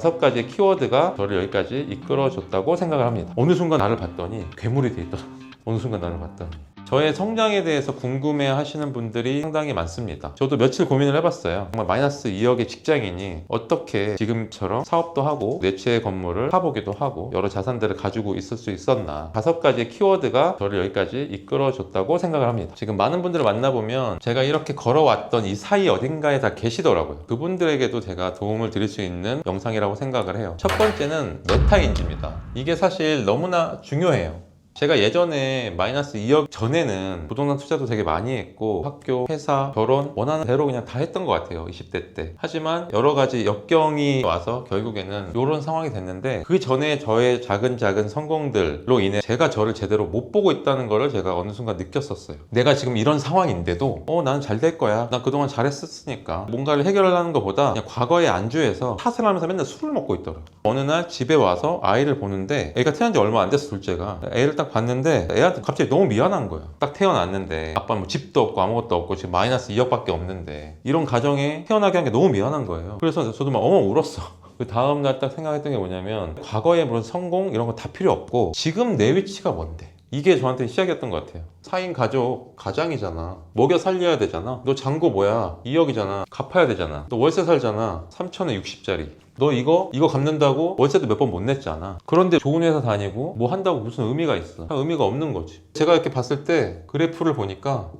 5가지의 키워드가 저를 여기까지 이끌어줬다고 생각을 합니다. 어느 순간 나를 봤더니 괴물이 돼 있더라고요. 어느 순간 나를 봤더니 저의 성장에 대해서 궁금해 하시는 분들이 상당히 많습니다. 저도 며칠 고민을 해봤어요. 정말 마이너스 2억의 직장인이 어떻게 지금처럼 사업도 하고 내 채 건물을 사보기도 하고 여러 자산들을 가지고 있을 수 있었나. 5가지의 키워드가 저를 여기까지 이끌어줬다고 생각을 합니다. 지금 많은 분들을 만나보면 제가 이렇게 걸어왔던 이 사이 어딘가에 다 계시더라고요. 그분들에게도 제가 도움을 드릴 수 있는 영상이라고 생각을 해요. 첫 번째는 메타인지입니다. 이게 사실 너무나 중요해요. 제가 예전에 마이너스 2억 전에는 부동산 투자도 되게 많이 했고 학교, 회사, 결혼 원하는 대로 그냥 다 했던 것 같아요. 20대 때. 하지만 여러 가지 역경이 와서 결국에는 이런 상황이 됐는데 그 전에 저의 작은 성공들로 인해 제가 저를 제대로 못 보고 있다는 거를 제가 어느 순간 느꼈었어요. 내가 지금 이런 상황인데도 나는 잘 될 거야. 난 그동안 잘했었으니까 뭔가를 해결하는 것보다 그냥 과거에 안주해서 탓을 하면서 맨날 술을 먹고 있더라고요. 어느 날 집에 와서 아이를 보는데 애가 태어난 지 얼마 안 됐어. 둘째가. 애를 딱 봤는데 애한테 갑자기 너무 미안한 거야. 딱 태어났는데 아빠는 뭐 집도 없고 아무것도 없고 지금 마이너스 2억밖에 없는데 이런 가정에 태어나게 한 게 너무 미안한 거예요. 그래서 저도 막 울었어. 그 다음날 딱 생각했던 게 뭐냐면 과거에 무슨 성공 이런 거 다 필요 없고 지금 내 위치가 뭔데, 이게 저한테 시작이었던 것 같아요. 4인 가족, 가장이잖아. 먹여 살려야 되잖아. 너 잔고 뭐야? 2억이잖아. 갚아야 되잖아. 너 월세 살잖아. 3천에 60짜리. 너 이거 갚는다고 월세도 몇 번 못 냈잖아. 그런데 좋은 회사 다니고 뭐 한다고 무슨 의미가 있어? 의미가 없는 거지. 제가 이렇게 봤을 때 그래프를 보니까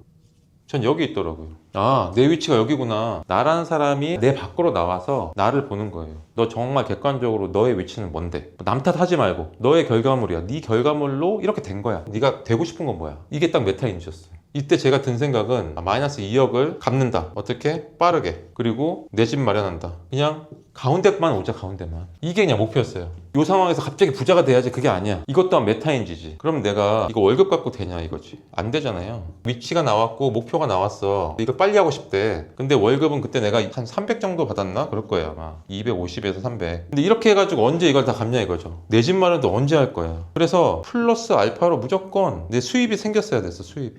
전 여기 있더라고요. 내 위치가 여기구나. 나라는 사람이 내 밖으로 나와서 나를 보는 거예요. 너 정말 객관적으로 너의 위치는 뭔데? 남 탓하지 말고 너의 결과물이야. 네 결과물로 이렇게 된 거야. 네가 되고 싶은 건 뭐야? 이게 딱 메타인지였어요. 이때 제가 든 생각은 마이너스 2억을 갚는다. 어떻게? 빠르게. 그리고 내 집 마련한다. 그냥 가운데만 오자. 가운데만. 이게 그냥 목표였어요. 이 상황에서 갑자기 부자가 돼야지. 그게 아니야. 이것 또한 메타인지지. 그럼 내가 이거 월급 갖고 되냐 이거지. 안 되잖아요. 위치가 나왔고 목표가 나왔어. 이걸 빨리 하고 싶대. 근데 월급은 그때 내가 한 300 정도 받았나? 그럴 거예요 아마. 250에서 300. 근데 이렇게 해가지고 언제 이걸 다 갚냐 이거죠. 내 집 마련도 언제 할 거야. 그래서 플러스 알파로 무조건 내 수입이 생겼어야 됐어. 수입이.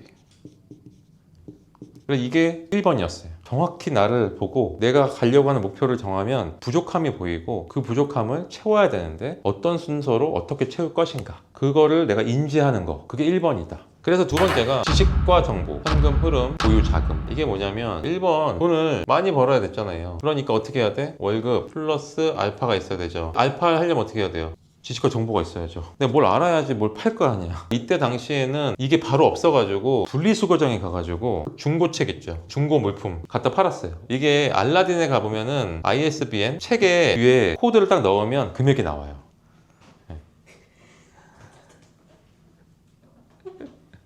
그래서 이게 1번이었어요. 정확히 나를 보고 내가 가려고 하는 목표를 정하면 부족함이 보이고 그 부족함을 채워야 되는데 어떤 순서로 어떻게 채울 것인가, 그거를 내가 인지하는 거. 그게 1번이다. 그래서 두 번째가 지식과 정보, 현금 흐름, 보유 자금. 이게 뭐냐면 1번 돈을 많이 벌어야 됐잖아요. 그러니까 어떻게 해야 돼? 월급 플러스 알파가 있어야 되죠. 알파를 하려면 어떻게 해야 돼요? 지식과 정보가 있어야죠. 근데 뭘 알아야지 뭘 팔 거 아니야. 이때 당시에는 이게 바로 없어가지고 분리수거장에 가가지고 중고책 있죠. 중고 물품 갖다 팔았어요. 이게 알라딘에 가보면은 ISBN 책에 위에 코드를 딱 넣으면 금액이 나와요.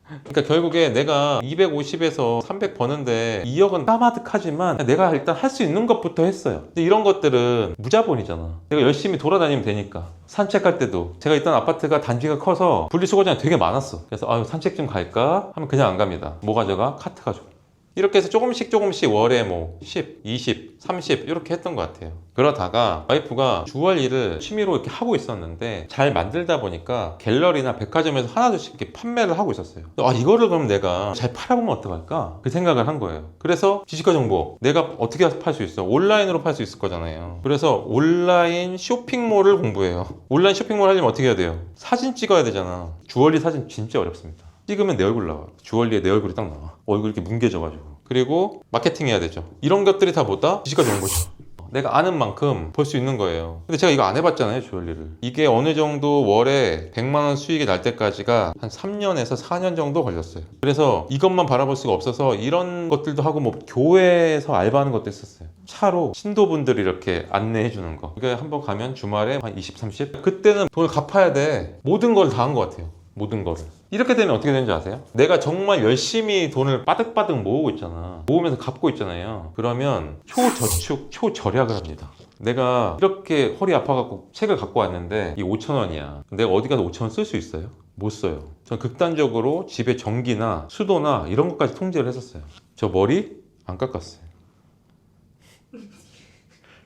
그러니까 결국에 내가 250에서 300 버는데 2억은 까마득하지만 내가 일단 할 수 있는 것부터 했어요. 근데 이런 것들은 무자본이잖아. 내가 열심히 돌아다니면 되니까. 산책할 때도 제가 있던 아파트가 단지가 커서 분리수거장이 되게 많았어. 그래서 산책 좀 갈까? 하면 그냥 안 갑니다. 뭐 가져가? 카트 가져가. 이렇게 해서 조금씩 월에 뭐 10, 20, 30 이렇게 했던 것 같아요. 그러다가 와이프가 주얼 일을 취미로 이렇게 하고 있었는데 잘 만들다 보니까 갤러리나 백화점에서 하나둘씩 이렇게 판매를 하고 있었어요. 이거를 그럼 내가 잘 팔아보면 어떡할까? 그 생각을 한 거예요. 그래서 지식과 정보, 내가 어떻게 팔 수 있어? 온라인으로 팔 수 있을 거잖아요. 그래서 온라인 쇼핑몰을 공부해요. 온라인 쇼핑몰 하려면 어떻게 해야 돼요? 사진 찍어야 되잖아. 주얼리 사진 진짜 어렵습니다. 찍으면 내 얼굴 나와. 주얼리에 내 얼굴이 딱 나와. 얼굴이 이렇게 뭉개져가지고. 그리고 마케팅 해야 되죠. 이런 것들이 다 뭐다? 지식과 정보죠. 내가 아는 만큼 벌 수 있는 거예요. 근데 제가 이거 안 해봤잖아요, 주얼리를. 이게 어느 정도 월에 100만 원 수익이 날 때까지가 한 3년에서 4년 정도 걸렸어요. 그래서 이것만 바라볼 수가 없어서 이런 것들도 하고 뭐 교회에서 알바하는 것도 했었어요. 차로 신도분들이 이렇게 안내해 주는 거. 이게 한번 가면 주말에 한 20, 30? 그때는 돈을 갚아야 돼. 모든 걸 다 한 것 같아요. 모든 거를. 이렇게 되면 어떻게 되는지 아세요? 내가 정말 열심히 돈을 빠득빠득 모으고 있잖아. 모으면서 갚고 있잖아요. 그러면 초저축, 초절약을 합니다. 내가 이렇게 허리 아파갖고 책을 갖고 왔는데 이 5,000원이야. 내가 어디 가서 5,000원 쓸 수 있어요? 못 써요. 전 극단적으로 집에 전기나 수도나 이런 것까지 통제를 했었어요. 저 머리 안 깎았어요.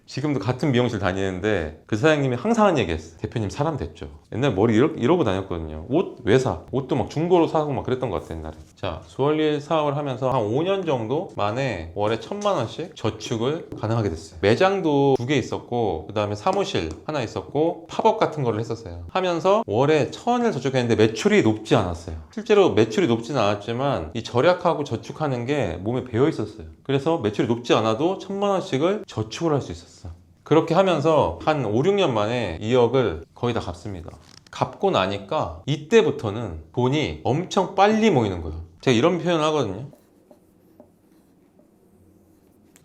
지금도 같은 미용실 다니는데 그 사장님이 항상 한 얘기 했어요. 대표님 사람 됐죠. 옛날 머리 이러고 다녔거든요. 옷 왜 사? 옷도 막 중고로 사고 막 그랬던 것 같아요 옛날에. 자, 주얼리 사업을 하면서 한 5년 정도 만에 월에 1,000만 원씩 저축을 가능하게 됐어요. 매장도 2개 있었고 그 다음에 사무실 하나 있었고 팝업 같은 거를 했었어요. 하면서 월에 1,000원을 저축했는데 매출이 높지 않았어요. 실제로 매출이 높지는 않았지만 이 절약하고 저축하는 게 몸에 배어 있었어요. 그래서 매출이 높지 않아도 1,000만 원씩을 저축을 할 수 있었어. 그렇게 하면서 한 5, 6년 만에 2억을 거의 다 갚습니다. 갚고 나니까 이때부터는 돈이 엄청 빨리 모이는 거예요. 제가 이런 표현을 하거든요.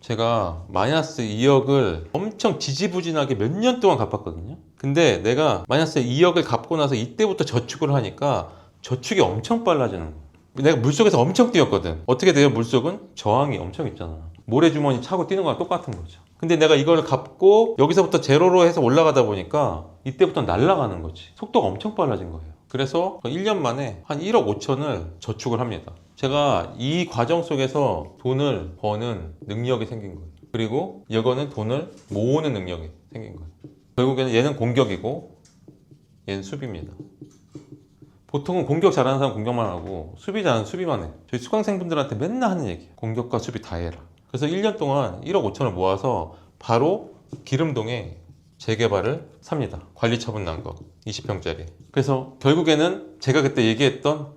제가 마이너스 2억을 엄청 지지부진하게 몇 년 동안 갚았거든요. 근데 내가 마이너스 2억을 갚고 나서 이때부터 저축을 하니까 저축이 엄청 빨라지는 거예요. 내가 물속에서 엄청 뛰었거든. 어떻게 돼요? 물속은 저항이 엄청 있잖아. 모래주머니 차고 뛰는 거랑 똑같은 거죠. 근데 내가 이걸 갚고 여기서부터 제로로 해서 올라가다 보니까 이때부터 날아가는 거지. 속도가 엄청 빨라진 거예요. 그래서 1년 만에 한 1억 5천을 저축을 합니다. 제가 이 과정 속에서 돈을 버는 능력이 생긴 거예요. 그리고 이거는 돈을 모으는 능력이 생긴 거예요. 결국에는 얘는 공격이고 얘는 수비입니다. 보통은 공격 잘하는 사람 공격만 하고 수비 잘하는 수비만 해. 저희 수강생분들한테 맨날 하는 얘기예요. 공격과 수비 다 해라. 그래서 1년 동안 1억 5천을 모아서 바로 기름동에 재개발을 삽니다. 관리처분 난 거 20평짜리. 그래서 결국에는 제가 그때 얘기했던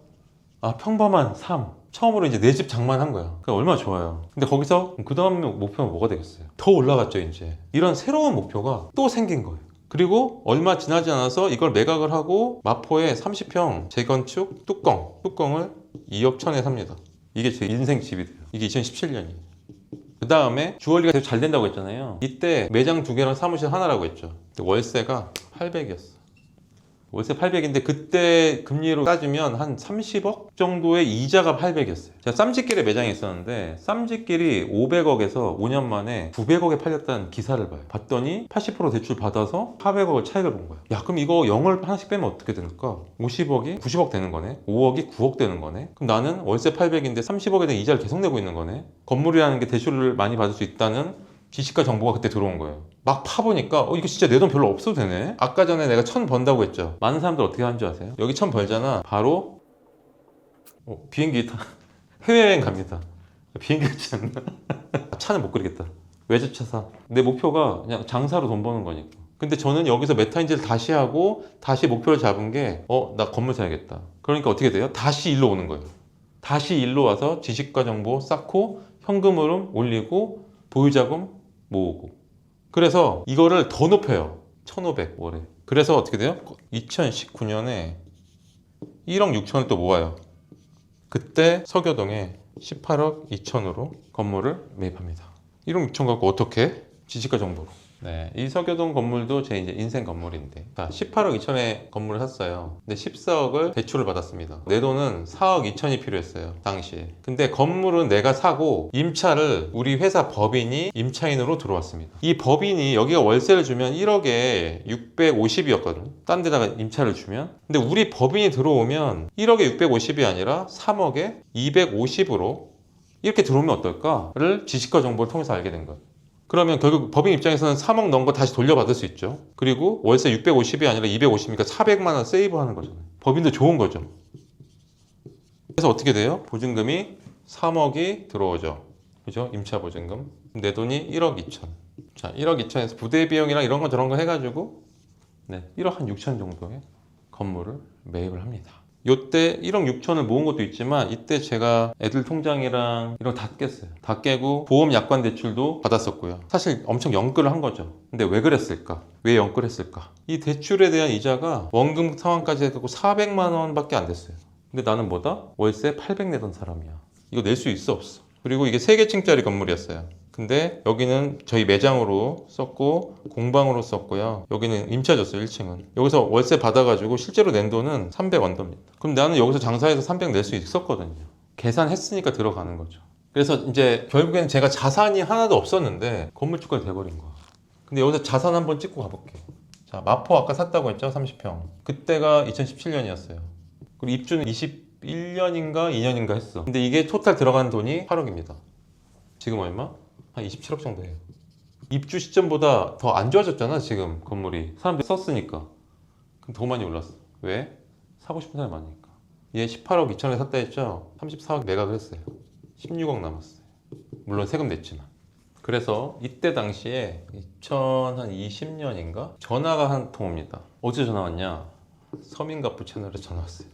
평범한 삶, 처음으로 이제 내 집 장만한 거야. 그러니까 얼마나 좋아요. 근데 거기서 그 다음 목표는 뭐가 되겠어요? 더 올라갔죠 이제. 이런 새로운 목표가 또 생긴 거예요. 그리고 얼마 지나지 않아서 이걸 매각을 하고 마포에 30평 재건축 뚜껑을 2억 1천에 삽니다. 이게 제 인생 집이 돼요. 이게 2017년이에요. 그 다음에 주얼리가 되게 잘 된다고 했잖아요. 이때 매장 2개랑 사무실 하나라고 했죠. 월세가 800이었어. 월세 800인데 그때 금리로 따지면 한 30억 정도의 이자가 800이었어요. 제가 쌈짓길에 매장에 있었는데 쌈짓길이 500억에서 5년 만에 900억에 팔렸다는 기사를 봐요. 봤더니 80% 대출 받아서 400억을 차익을 본 거예요. 야, 그럼 이거 0을 하나씩 빼면 어떻게 될까? 50억이 90억 되는 거네. 5억이 9억 되는 거네. 그럼 나는 월세 800인데 30억에 대한 이자를 계속 내고 있는 거네. 건물이라는 게 대출을 많이 받을 수 있다는 지시가 정보가 그때 들어온 거예요. 막 파보니까 이거 진짜 내 돈 별로 없어도 되네. 아까 전에 내가 1,000 번다고 했죠. 많은 사람들 어떻게 하는 줄 아세요? 여기 1,000 벌잖아. 바로 비행기 타 해외여행 갑니다. 비행기 같지 않나? 차는 못 그리겠다. 외제차 사. 내 목표가 그냥 장사로 돈 버는 거니까. 근데 저는 여기서 메타인지를 다시 하고 다시 목표를 잡은 게 나 건물 사야겠다. 그러니까 어떻게 돼요? 다시 일로 오는 거예요. 다시 일로 와서 지식과 정보 쌓고 현금으로 올리고 보유자금 모으고. 그래서 이거를 더 높여요. 1,500 월에. 그래서 어떻게 돼요? 2019년에 1억 6천을 또 모아요. 그때 서교동에 18억 2천으로 건물을 매입합니다. 1억 6천 갖고 어떻게? 지식과 정보로. 네, 이 서교동 건물도 제 이제 인생 건물인데 18억 2천에 건물을 샀어요. 근데 14억을 대출을 받았습니다. 내 돈은 4억 2천이 필요했어요 당시에. 근데 건물은 내가 사고 임차를 우리 회사 법인이 임차인으로 들어왔습니다. 이 법인이 여기가 월세를 주면 1억에 650이었거든요 딴 데다가 임차를 주면. 근데 우리 법인이 들어오면 1억에 650이 아니라 3억에 250으로 이렇게 들어오면 어떨까를 지식과 정보를 통해서 알게 된 거예요. 그러면 결국 법인 입장에서는 3억 넣은 거 다시 돌려받을 수 있죠. 그리고 월세 650이 아니라 250이니까 400만 원 세이브하는 거잖아요. 법인도 좋은 거죠. 그래서 어떻게 돼요? 보증금이 3억이 들어오죠. 그죠? 임차 보증금. 내 돈이 1억 2천. 자, 1억 2천에서 부대 비용이랑 이런 거 저런 거 해가지고 1억 한 6천 정도의 건물을 매입을 합니다. 요때 1억 6천을 모은 것도 있지만 이때 제가 애들 통장이랑 이런 거 다 깼어요. 다 깨고 보험 약관 대출도 받았었고요. 사실 엄청 연끌을 한 거죠. 근데 왜 그랬을까? 왜 연끌했을까? 이 대출에 대한 이자가 원금 상환까지 해갖고 400만 원밖에 안 됐어요. 근데 나는 뭐다? 월세 800 내던 사람이야. 이거 낼 수 있어 없어? 그리고 이게 3개층짜리 건물이었어요. 근데 여기는 저희 매장으로 썼고 공방으로 썼고요. 여기는 임차줬어요 1층은. 여기서 월세 받아가지고 실제로 낸 돈은 300 언더입니다. 그럼 나는 여기서 장사해서 300 낼 수 있었거든요. 계산했으니까 들어가는 거죠. 그래서 이제 결국에는 제가 자산이 하나도 없었는데 건물주가 돼버린 거야. 근데 여기서 자산 한번 찍고 가볼게요. 자, 마포 아까 샀다고 했죠 30평. 그때가 2017년이었어요. 그리고 입주는 21년인가 2년인가 했어. 근데 이게 토탈 들어간 돈이 8억입니다. 지금 얼마? 한 27억 정도 해요. 입주 시점보다 더 안 좋아졌잖아 지금 건물이. 사람들이 썼으니까. 그럼 더 많이 올랐어. 왜? 사고 싶은 사람이 많으니까. 얘 18억 2천에 샀다 했죠? 34억 매각을 했어요. 16억 남았어요. 물론 세금 냈지만. 그래서 이때 당시에 2020년인가? 전화가 한 통 옵니다. 어디서 전화 왔냐? 서민가부 채널에 전화 왔어요.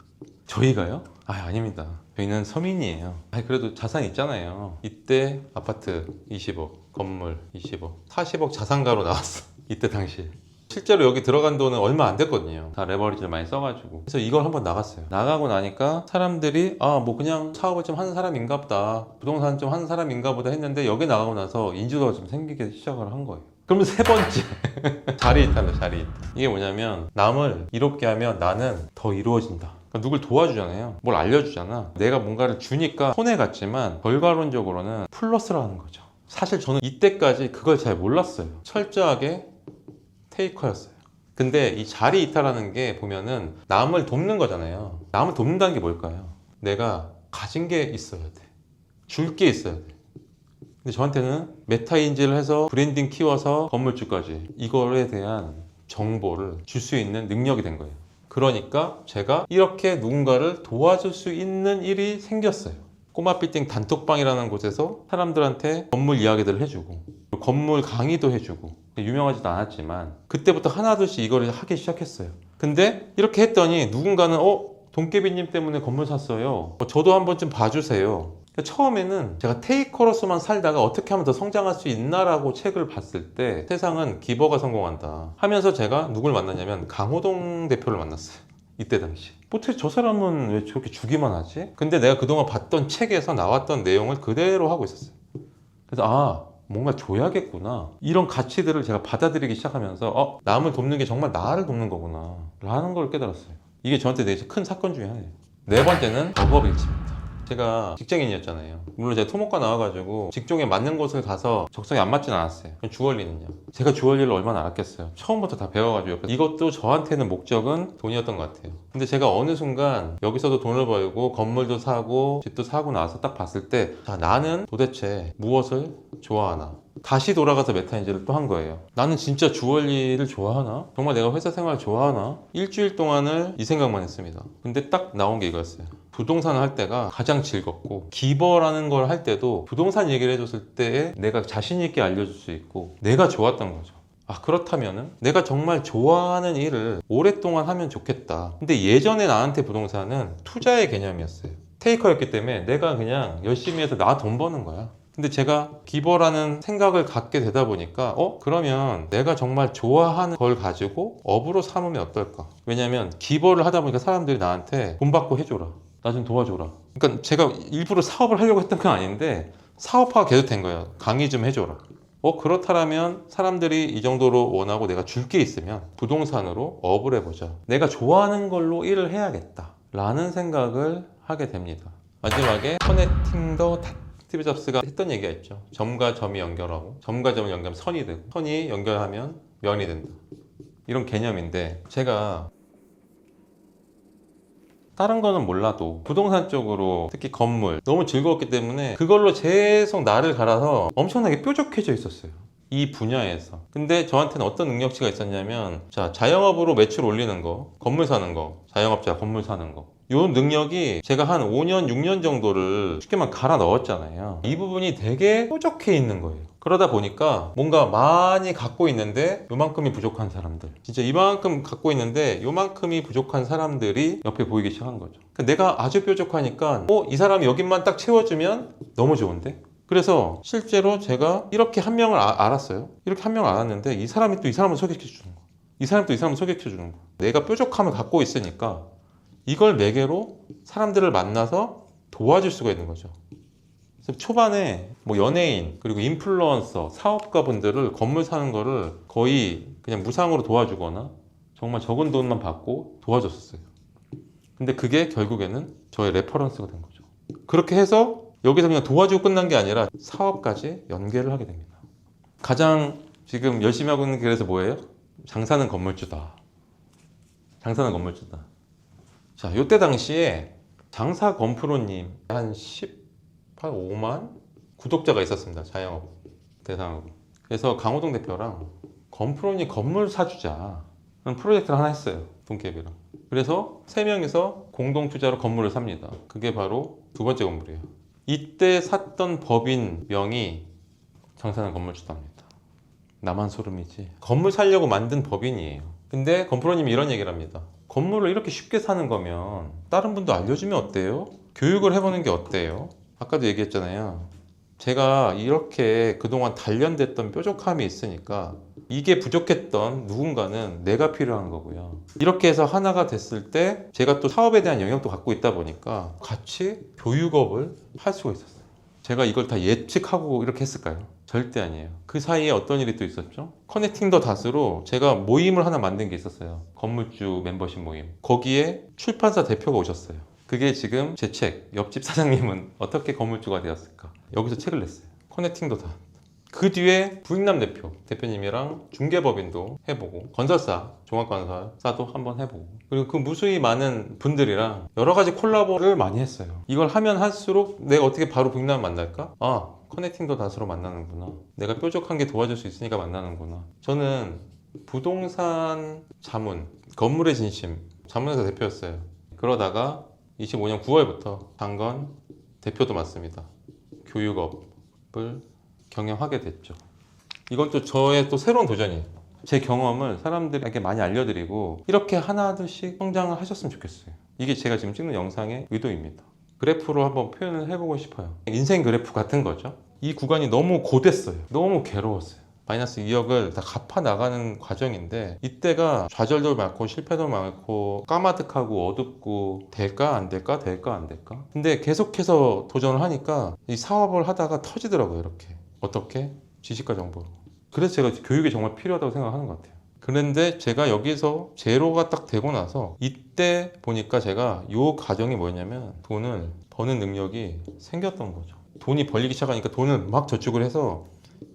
저희가요? 아닙니다. 저희는 서민이에요. 그래도 자산 있잖아요. 이때 아파트 20억, 건물 20억, 40억 자산가로 나왔어. 이때 당시에. 실제로 여기 들어간 돈은 얼마 안 됐거든요. 다 레버리지를 많이 써가지고. 그래서 이걸 한번 나갔어요. 나가고 나니까 사람들이 뭐 그냥 사업을 좀 하는 사람인가 보다, 부동산 좀 하는 사람인가 보다 했는데, 여기 나가고 나서 인지도가 좀 생기기 시작을 한 거예요. 그러면 세 번째 자리 있다는 자리 있다. 이게 뭐냐면, 남을 이롭게 하면 나는 더 이루어진다. 그러니까 누굴 도와주잖아요. 뭘 알려주잖아. 내가 뭔가를 주니까 손해 갔지만 결과론적으로는 플러스라는 거죠. 사실 저는 이때까지 그걸 잘 몰랐어요. 철저하게 테이커였어요. 근데 이 자리 이탈하는 게 보면은 남을 돕는 거잖아요. 남을 돕는다는 게 뭘까요? 내가 가진 게 있어야 돼. 줄 게 있어야 돼. 근데 저한테는 메타인지를 해서 브랜딩 키워서 건물주까지 이거에 대한 정보를 줄 수 있는 능력이 된 거예요. 그러니까 제가 이렇게 누군가를 도와줄 수 있는 일이 생겼어요. 꼬마 빌딩 단톡방이라는 곳에서 사람들한테 건물 이야기들을 해주고, 건물 강의도 해주고, 유명하지도 않았지만 그때부터 하나둘씩 이거를 하기 시작했어요. 근데 이렇게 했더니 누군가는 돈깨비님 때문에 건물 샀어요. 저도 한번 좀 봐주세요. 처음에는 제가 테이커로서만 살다가 어떻게 하면 더 성장할 수 있나라고 책을 봤을 때, 세상은 기버가 성공한다 하면서 제가 누굴 만났냐면 강호동 대표를 만났어요. 이때 당시. 어떻게 저 사람은 왜 저렇게 주기만 하지? 근데 내가 그동안 봤던 책에서 나왔던 내용을 그대로 하고 있었어요. 그래서 뭔가 줘야겠구나, 이런 가치들을 제가 받아들이기 시작하면서 남을 돕는 게 정말 나를 돕는 거구나 라는 걸 깨달았어요. 이게 저한테 되게 큰 사건 중에 하나예요. 네 번째는 버거일치입니다. 제가 직장인이었잖아요. 물론 제가 토목과 나와가지고 직종에 맞는 곳을 가서 적성에 안 맞진 않았어요. 주얼리는요, 제가 주얼리를 얼마나 알았겠어요. 처음부터 다 배워가지고. 이것도 저한테는 목적은 돈이었던 것 같아요. 근데 제가 어느 순간 여기서도 돈을 벌고 건물도 사고 집도 사고 나서 딱 봤을 때, 나는 도대체 무엇을 좋아하나? 다시 돌아가서 메타인지를 또 한 거예요. 나는 진짜 주얼리를 좋아하나? 정말 내가 회사 생활 좋아하나? 일주일 동안을 이 생각만 했습니다. 근데 딱 나온 게 이거였어요. 부동산을 할 때가 가장 즐겁고, 기버라는 걸 할 때도 부동산 얘기를 해줬을 때 내가 자신 있게 알려줄 수 있고 내가 좋았던 거죠. 그렇다면은 내가 정말 좋아하는 일을 오랫동안 하면 좋겠다. 근데 예전에 나한테 부동산은 투자의 개념이었어요. 테이커였기 때문에 내가 그냥 열심히 해서 나 돈 버는 거야. 근데 제가 기버라는 생각을 갖게 되다 보니까 그러면 내가 정말 좋아하는 걸 가지고 업으로 삼으면 어떨까? 왜냐면 기버를 하다 보니까 사람들이 나한테 돈 받고 해줘라, 나 좀 도와줘라. 그러니까 제가 일부러 사업을 하려고 했던 건 아닌데 사업화가 계속 된 거예요. 강의 좀 해줘라. 그렇다면 사람들이 이 정도로 원하고 내가 줄 게 있으면 부동산으로 업을 해보자. 내가 좋아하는 걸로 일을 해야겠다 라는 생각을 하게 됩니다. 마지막에 커넥팅 더 닷. 스티브 잡스가 했던 얘기가 있죠. 점과 점이 연결하고 점과 점을 연결하면 선이 되고, 선이 연결하면 면이 된다. 이런 개념인데, 제가 다른 거는 몰라도 부동산 쪽으로, 특히 건물 너무 즐거웠기 때문에 그걸로 계속 나를 갈아서 엄청나게 뾰족해져 있었어요, 이 분야에서. 근데 저한테는 어떤 능력치가 있었냐면, 자영업으로 매출 올리는 거, 건물 사는 거, 자영업자 건물 사는 거, 이 능력이 제가 한 5년, 6년 정도를 쉽게 말 갈아 넣었잖아요. 이 부분이 되게 뾰족해 있는 거예요. 그러다 보니까 뭔가 많이 갖고 있는데 요만큼이 부족한 사람들, 진짜 이만큼 갖고 있는데 요만큼이 부족한 사람들이 옆에 보이기 시작한 거죠. 내가 아주 뾰족하니까 이 사람이 여기만 딱 채워주면 너무 좋은데? 그래서 실제로 제가 이렇게 한 명을 알았어요. 이렇게 한 명을 알았는데 이 사람이 또 이 사람을 소개시켜 주는 거, 이 사람이 또 이 사람을 소개시켜 주는 거. 내가 뾰족함을 갖고 있으니까 이걸 매개로 사람들을 만나서 도와줄 수가 있는 거죠. 그래서 초반에 연예인, 그리고 인플루언서, 사업가 분들을 건물 사는 거를 거의 그냥 무상으로 도와주거나 정말 적은 돈만 받고 도와줬었어요. 근데 그게 결국에는 저의 레퍼런스가 된 거죠. 그렇게 해서 여기서 그냥 도와주고 끝난 게 아니라 사업까지 연계를 하게 됩니다. 가장 지금 열심히 하고 있는 게 그래서 뭐예요? 장사는 건물주다. 장사는 건물주다. 요때 당시에 장사 건프로님 한 5만 구독자가 있었습니다. 자영업 대상으로. 그래서 강호동 대표랑 건프로니 건물 사주자 는 프로젝트를 하나 했어요. 동기업이랑. 그래서 3명이서 공동 투자로 건물을 삽니다. 그게 바로 두 번째 건물이에요. 이때 샀던 법인 명의 장사는 건물주답니다. 나만 소름이지. 건물 살려고 만든 법인이에요. 근데 건프로님이 이런 얘기를 합니다. 건물을 이렇게 쉽게 사는 거면 다른 분도 알려주면 어때요? 교육을 해보는 게 어때요? 아까도 얘기했잖아요. 제가 이렇게 그동안 단련됐던 뾰족함이 있으니까 이게 부족했던 누군가는 내가 필요한 거고요. 이렇게 해서 하나가 됐을 때 제가 또 사업에 대한 영역도 갖고 있다 보니까 같이 교육업을 할 수가 있었어요. 제가 이걸 다 예측하고 이렇게 했을까요? 절대 아니에요. 그 사이에 어떤 일이 또 있었죠? 커넥팅 더 닷으로 제가 모임을 하나 만든 게 있었어요. 건물주 멤버십 모임. 거기에 출판사 대표가 오셨어요. 그게 지금 제 책, 옆집 사장님은 어떻게 건물주가 되었을까? 여기서 책을 냈어요. 커넥팅 더 닷. 그 뒤에 부익남 대표님이랑 중개법인도 해보고 건설사, 종합건설사도 한번 해보고 그리고 그 무수히 많은 분들이랑 여러 가지 콜라보를 많이 했어요. 이걸 하면 할수록 내가 어떻게 바로 부익남 만날까? 아, 커넥팅 더 닷으로 만나는구나. 내가 뾰족한 게 도와줄 수 있으니까 만나는구나. 저는 부동산 자문, 건물의 진심, 자문회사 대표였어요. 그러다가 25년 9월부터 장건 대표도 맡습니다. 교육업을 경영하게 됐죠. 이건 또 저의 또 새로운 도전이에요. 제 경험을 사람들에게 많이 알려드리고 이렇게 하나둘씩 성장을 하셨으면 좋겠어요. 이게 제가 지금 찍는 영상의 의도입니다. 그래프로 한번 표현을 해보고 싶어요. 인생 그래프 같은 거죠. 이 구간이 너무 고됐어요. 너무 괴로웠어요. 마이너스 2억을 다 갚아 나가는 과정인데 이때가 좌절도 많고 실패도 많고 까마득하고 어둡고 될까 안 될까 될까 안 될까 근데 계속해서 도전을 하니까 이 사업을 하다가 터지더라고요. 이렇게 어떻게? 지식과 정보로. 그래서 제가 교육이 정말 필요하다고 생각하는 것 같아요. 그런데 제가 여기서 제로가 딱 되고 나서 이때 보니까 제가 이 과정이 뭐였냐면 돈을 버는 능력이 생겼던 거죠. 돈이 벌리기 시작하니까 돈을 막 저축을 해서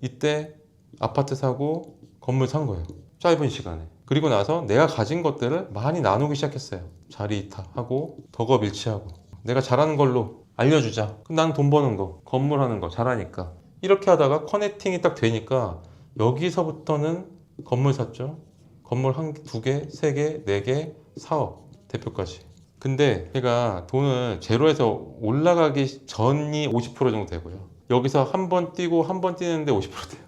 이때 아파트 사고 건물 산 거예요. 짧은 시간에. 그리고 나서 내가 가진 것들을 많이 나누기 시작했어요. 자리이탈하고 덕업일치하고 내가 잘하는 걸로 알려주자. 그럼 난 돈 버는 거, 건물 하는 거 잘하니까. 이렇게 하다가 커넥팅이 딱 되니까 여기서부터는 건물 샀죠. 건물 한 개, 두 개, 세 개, 네 개, 사업, 대표까지. 근데 제가 돈을 제로에서 올라가기 전이 50% 정도 되고요. 여기서 한 번 뛰고 한 번 뛰는데 50% 돼요.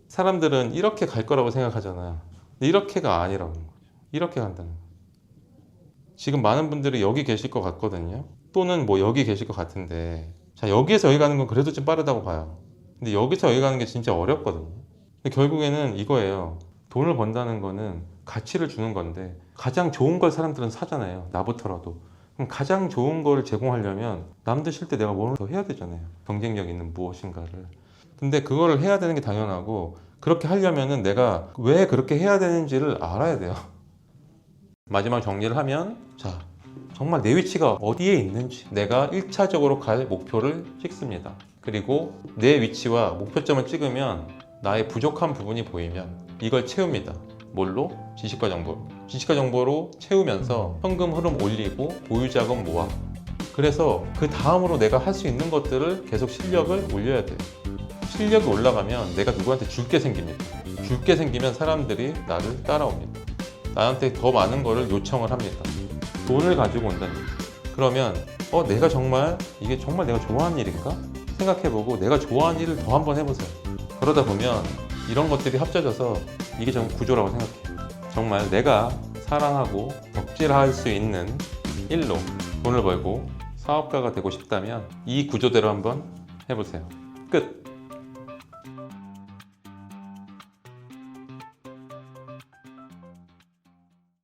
사람들은 이렇게 갈 거라고 생각하잖아요. 근데 이렇게가 아니라는 거죠. 이렇게 간다는 거예요. 지금 많은 분들이 여기 계실 것 같거든요. 또는 뭐 여기 계실 것 같은데 자, 여기에서 여기 가는 건 그래도 좀 빠르다고 봐요. 근데 여기서 여기 가는 게 진짜 어렵거든요. 근데 결국에는 이거예요. 돈을 번다는 거는 가치를 주는 건데 가장 좋은 걸 사람들은 사잖아요. 나부터라도. 그럼 가장 좋은 걸 제공하려면 남들 쉴 때 내가 뭘 더 해야 되잖아요. 경쟁력 있는 무엇인가를. 근데 그거를 해야 되는 게 당연하고 그렇게 하려면은 내가 왜 그렇게 해야 되는지를 알아야 돼요. 마지막 정리를 하면 자, 정말 내 위치가 어디에 있는지 내가 1차적으로 갈 목표를 찍습니다. 그리고 내 위치와 목표점을 찍으면 나의 부족한 부분이 보이면 이걸 채웁니다. 뭘로? 지식과 정보. 지식과 정보로 채우면서 현금 흐름 올리고 보유자금 모아. 그래서 그 다음으로 내가 할 수 있는 것들을 계속 실력을 올려야 돼요. 실력이 올라가면 내가 누구한테 줄 게 생깁니다. 줄 게 생기면 사람들이 나를 따라옵니다. 나한테 더 많은 거를 요청을 합니다. 돈을 가지고 온다는 얘기. 그러면 내가 정말 이게 정말 내가 좋아하는 일인가? 생각해보고 내가 좋아하는 일을 더 한번 해보세요. 그러다 보면 이런 것들이 합쳐져서 이게 정말 구조라고 생각해요. 정말 내가 사랑하고 덕질할 수 있는 일로 돈을 벌고 사업가가 되고 싶다면 이 구조대로 한번 해보세요. 끝!